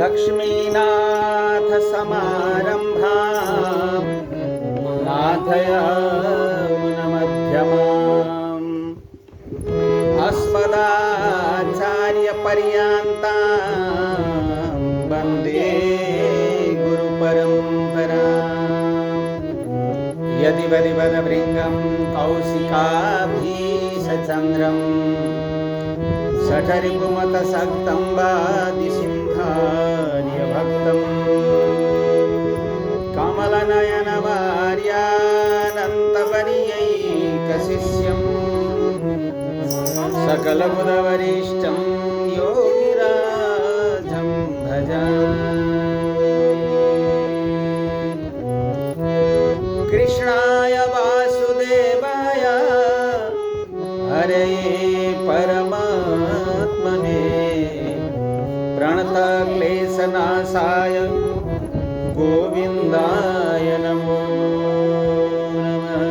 लक्ष्मीनाथ समारंभा नाथयामुनमध्यमाम् अस्मदाचार्यपर्यन्तां वन्दे गुरुपरम्पराम् यदि वदिवदभृङ्गं कौशिकाभीषचन्द्रं शठरिपुमतसक्तं वादिसिंहार्यभक्तम् कमलनयनवार्यानन्तवर्यैकशिष्यं सकलबुधवरिष्ठं योगिराजं भजामि। कृष्णाय वासुदेवाय हरये परमात्मने प्रणतक्लेशनाशाय गोविंदाय नमो नमः।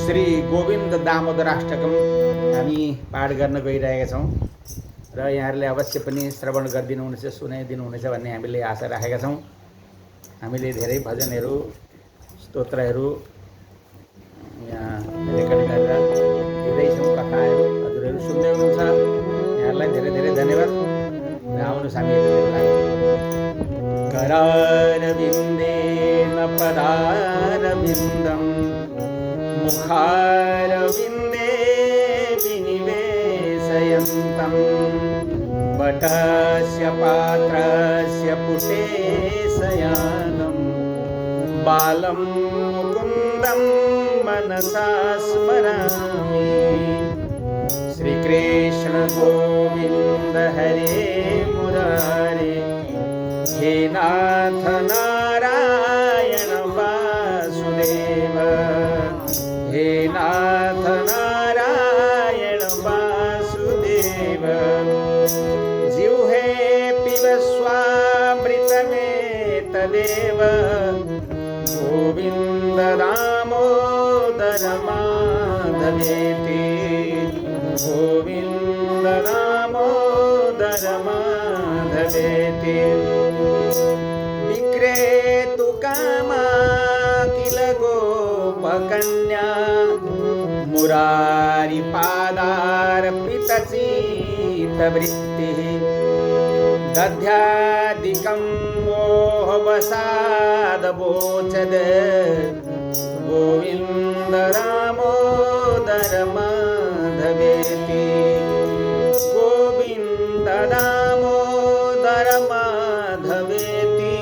श्री गोविंद दामोदराष्टकम हामी पाठ गर्न गइरहेका छौँ र यहाँहरूले अवश्य पनि श्रवण गरिदिनुहुनेछ, सुनाइदिनुहुनेछ भन्ने हामीले आशा राखेका छौँ। हामीले धेरै भजनहरू स्तोत्रहरू यहाँ रेकर्ड गरेर दिँदैछौँ, कथाहरू हजुरहरू सुन्दै हुनुहुन्छ। यहाँहरूलाई धेरै धेरै धन्यवाद। आउनुहोस् हामी करारविन्देन पदारविन्दं मुखारविन्दे विनिवेशयन्तं वटस्य पात्रस्य पुटे शयानं बालं मुकुन्दं मनसा स्मरामि। श्रीकृष्ण गोविन्द हरे मुरारे हे नाथ नारायण वासुदेव, हे नाथ नारायण वासुदेव। जिह्वे पिबस्वामृतमेतदेव गोविन्द दामोदर माधवेति, गोविन्द दामोदर माधवेति। विक्रेतु कामा किल गोपकन्या मुरारिपादार्पितचित्तवृत्तिः दध्यादिकं मोहवसादवोचद गोविन्द दामोदर माधवेति, गोविन्द दामोदर माधवेति।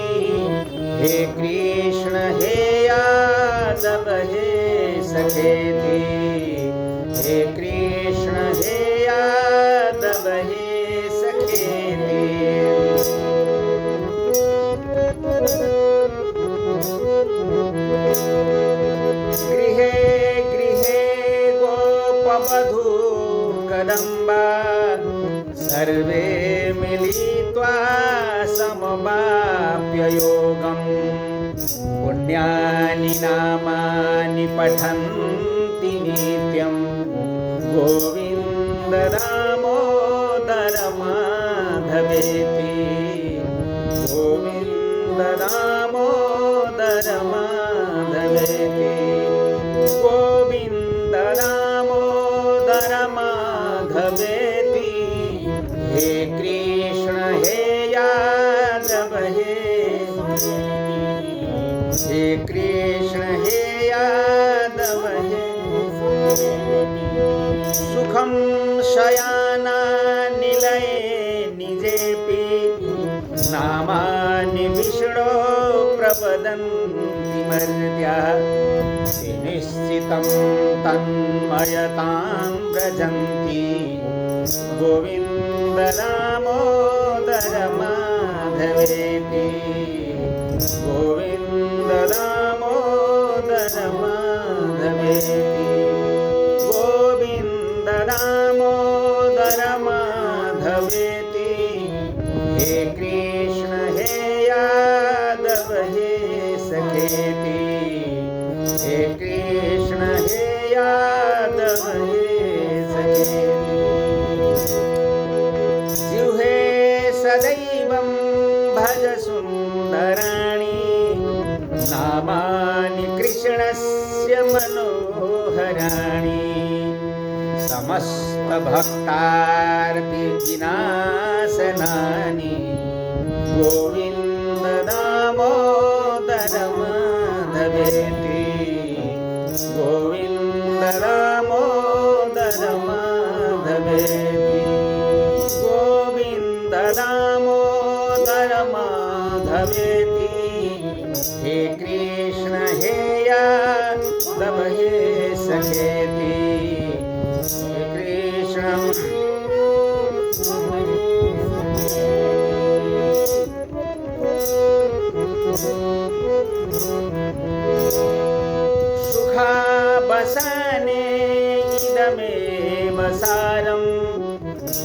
हे कृष्ण हे यादव हे सखेति, हे कृष्ण हे यादव हे सखेति। गृहे गृहे गोपवधू कदम्बा सर्वे मिलित्वा समवाप्य योगं पुण्यानि नामानि पठन्ति नित्यं गोविन्द दामोदर माधवेति, गोविन्द दामोदर माधवेति, गोविन्द दामोदर माधवेति। हे कृष्ण हे यादव हे कृष्ण हे यादव हे। सुखं शयाना निलये निजेपि नामानि विष्णो प्रवदन्ति मर्त्याः। निश्चितं तन्मयतां व्रजन्ति गोविन्द दामोदर माधवेति, गोविन्द दामोदर माधवेति, गोविन्द दामोदर माधवेति। हे कृष्ण हे यादव हे सखेति, हे कृष्ण हे यादव हे सखेति। जिह्वे इष्टदैवं भज सुन्दराणि नामानि कृष्णस्य मनोहराणि समस्तभक्तार्तिविनाशनानि गोविन्द दामोदर माधवेति गोविन्द दामोदर माधवेति गोविन्द दामोदर माधवेति हे कृष्ण हे यादव हे सखेति हे कृष्ण सुखावसाने इदमेव सारं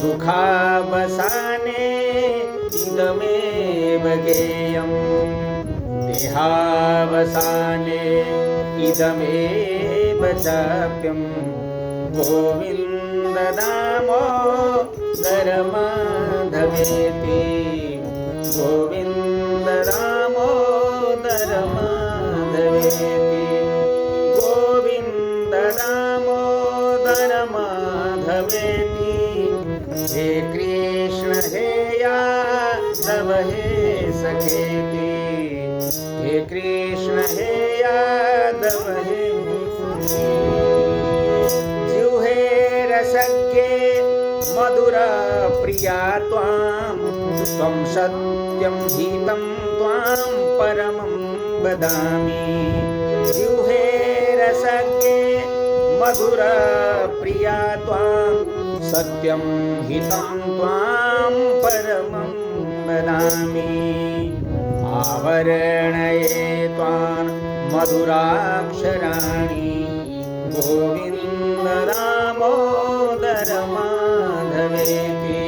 दुःखावसाने इदमेव गेयम् देहावसाने इदमेव चाप्यं गोविन्द दामोदर माधवेति गोविन्द दामोदर माधवेति गोविन्द दामोदर माधवेति हे कृष्ण हे यादव हे सखेति हे कृष्ण हे यादव हे जिह्वे रसज्ञे मधुर प्रिया त्वां सत्यं हितं त्वां परमं वदामि जिह्वे रसज्ञे मधुर प्रिया त्वां सत्यं हितं त्वां परमं वदामि आवरणये त्वां मधुराक्षराणि गोविन्द दामोदर माधवेति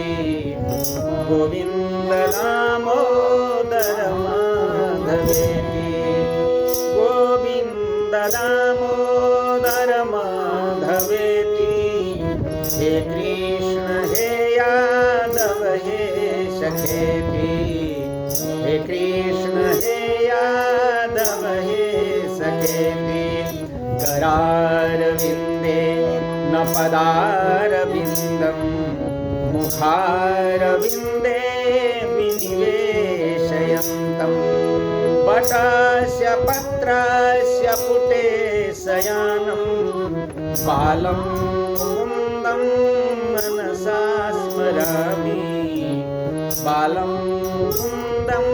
गोविन्द दामोदर माधवेति गोविन्द दामोदर माधवेति हे कृष्ण हे यादव हे सखेति हे कृष्ण हे यादव हे सखेति करारविन्दे न पदारविन्दं मुखारविन्दे विनिवेशयन्तं वटस्य पत्रस्य पुटे शयानं बालं मुकुन्दं मनसा स्मरामि बालं मुकुन्दं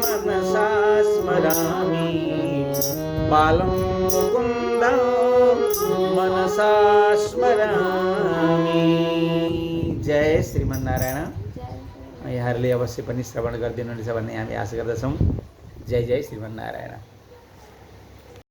मनसा स्मरामि बालं मुकुन्दं मनसा स्मरामि। जय श्रीमन्नारायण। यहाँहरूले अवश्य पनि श्रवण गरिदिनुहुनेछ भन्ने हामी आशा गर्दछौँ। जय जय श्रीमन्नारायण।